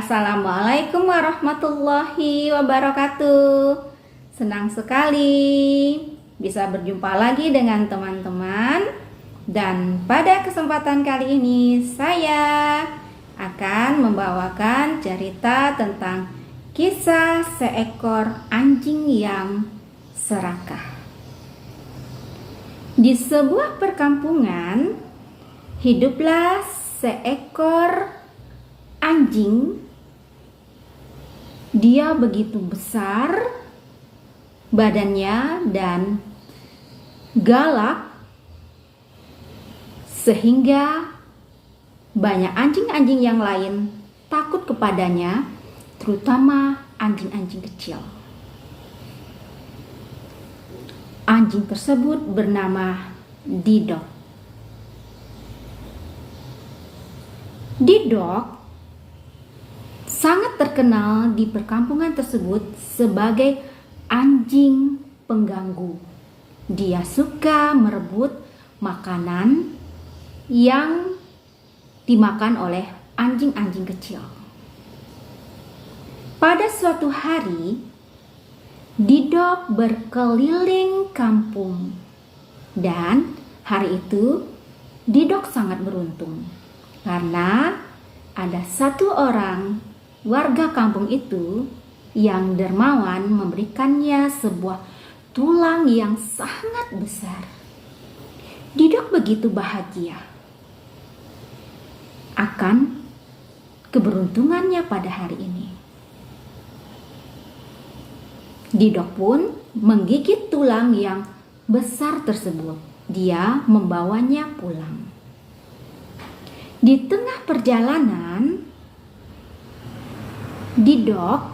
Assalamualaikum warahmatullahi wabarakatuh. Senang sekali bisa berjumpa lagi dengan teman-teman. Dan pada kesempatan kali ini saya akan membawakan cerita tentang kisah seekor anjing yang serakah. Di sebuah perkampungan hiduplah seekor anjing. Dia begitu besar badannya dan galak sehingga banyak anjing-anjing yang lain takut kepadanya, terutama anjing-anjing kecil. Anjing tersebut bernama Didok. Didok sangat terkenal di perkampungan tersebut sebagai anjing pengganggu. Dia suka merebut makanan yang dimakan oleh anjing-anjing kecil. Pada suatu hari, Didok berkeliling kampung. Dan hari itu Didok sangat beruntung karena ada satu orang warga kampung itu yang dermawan memberikannya sebuah tulang yang sangat besar. Didok begitu bahagia akan keberuntungannya pada hari ini. Didok pun menggigit tulang yang besar tersebut. Dia membawanya pulang. Di tengah perjalanan, Didok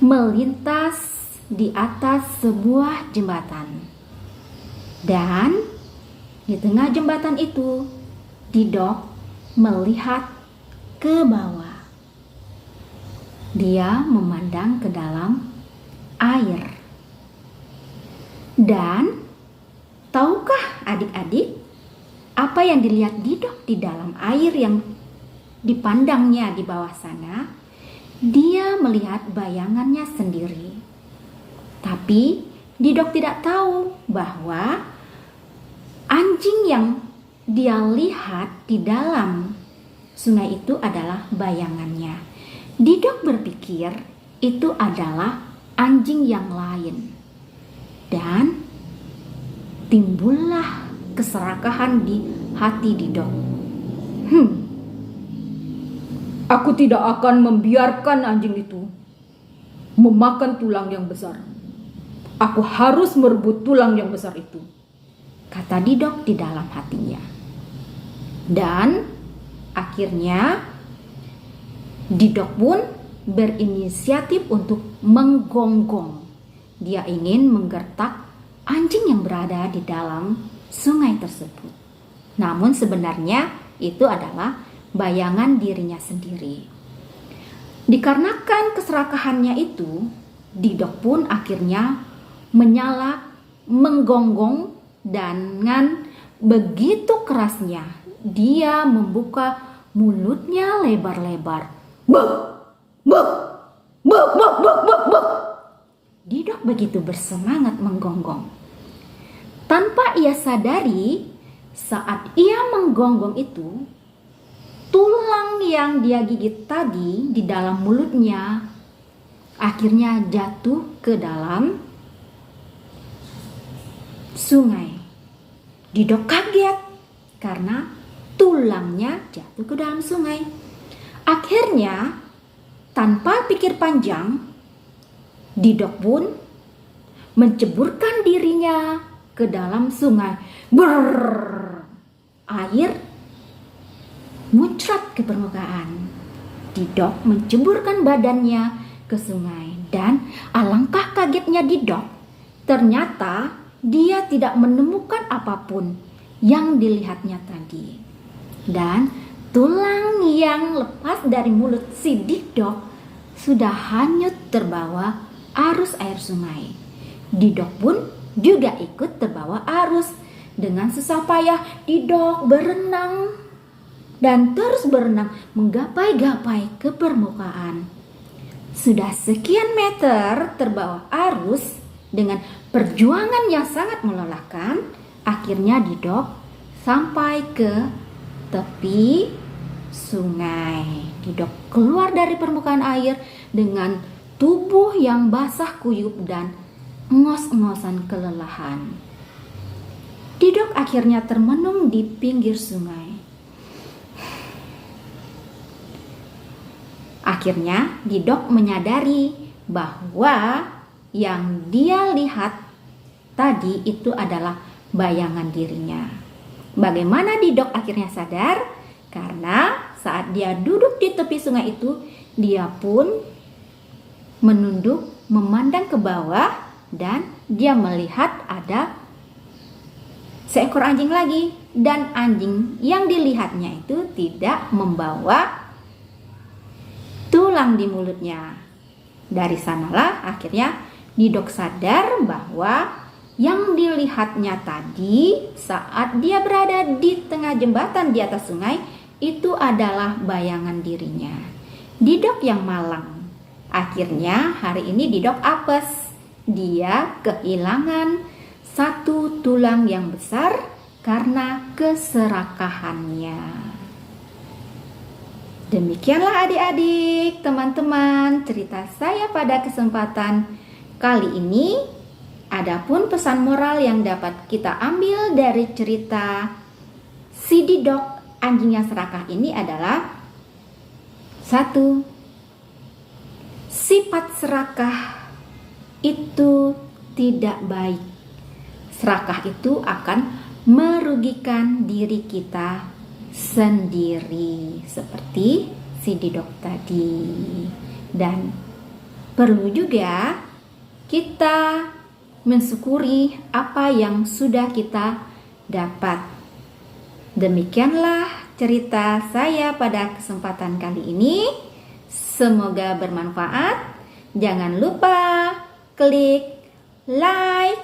melintas di atas sebuah jembatan. Dan di tengah jembatan itu, Didok melihat ke bawah. Dia memandang ke dalam air. Dan tahukah adik-adik apa yang dilihat Didok di dalam air yang dipandangnya di bawah sana? Dia melihat bayangannya sendiri. Tapi Didok tidak tahu bahwa anjing yang dia lihat di dalam sungai itu adalah bayangannya. Didok berpikir itu adalah anjing yang lain. Dan timbullah keserakahan di hati Didok. Aku tidak akan membiarkan anjing itu memakan tulang yang besar. Aku harus merebut tulang yang besar itu, kata Didok di dalam hatinya. Dan akhirnya Didok pun berinisiatif untuk menggonggong. Dia ingin menggertak anjing yang berada di dalam sungai tersebut. Namun sebenarnya itu adalah bayangan dirinya sendiri. Dikarenakan keserakahannya itu, Didok pun akhirnya menyalak, menggonggong, dan dengan begitu kerasnya dia membuka mulutnya lebar-lebar. Buk, buk, buk, buk, buk, buk, buk. Didok begitu bersemangat menggonggong. Tanpa ia sadari, saat ia menggonggong itu, tulang yang dia gigit tadi di dalam mulutnya akhirnya jatuh ke dalam sungai. Didok kaget karena tulangnya jatuh ke dalam sungai. Akhirnya, tanpa pikir panjang, Didok pun menceburkan dirinya ke dalam sungai. Brrrr, air muncrat ke permukaan. Didok menceburkan badannya ke sungai dan alangkah kagetnya Didok. Ternyata dia tidak menemukan apapun yang dilihatnya tadi. Dan tulang yang lepas dari mulut si Didok sudah hanyut terbawa arus air sungai. Didok pun juga ikut terbawa arus. Dengan susah payah Didok berenang dan terus berenang menggapai-gapai ke permukaan. Sudah sekian meter terbawa arus dengan perjuangan yang sangat melelahkan, akhirnya Didok sampai ke tepi sungai. Didok keluar dari permukaan air dengan tubuh yang basah kuyup dan engos-engosan kelelahan. Didok akhirnya termenung di pinggir sungai. Akhirnya Didok menyadari bahwa yang dia lihat tadi itu adalah bayangan dirinya. Bagaimana Didok akhirnya sadar? Karena saat dia duduk di tepi sungai itu, dia pun menunduk memandang ke bawah dan dia melihat ada seekor anjing lagi, dan anjing yang dilihatnya itu tidak membawa tulang di mulutnya. Dari sanalah akhirnya Didok sadar bahwa yang dilihatnya tadi saat dia berada di tengah jembatan di atas sungai itu adalah bayangan dirinya. Didok yang malang. Akhirnya hari ini Didok apes. Dia kehilangan satu tulang yang besar karena keserakahannya. Demikianlah adik-adik, teman-teman, cerita saya pada kesempatan kali ini. Adapun pesan moral yang dapat kita ambil dari cerita si Didok anjing yang serakah ini adalah 1. Sifat serakah itu tidak baik. Serakah itu akan merugikan diri kita sendiri, seperti si Didok tadi. Dan perlu juga kita mensyukuri apa yang sudah kita dapat. Demikianlah cerita saya pada kesempatan kali ini. Semoga bermanfaat. Jangan lupa klik like,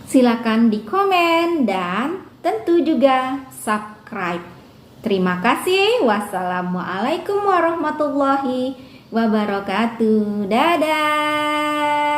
silakan di komen, dan tentu juga subscribe. Terima kasih. Wassalamualaikum warahmatullahi wabarakatuh. Dadah.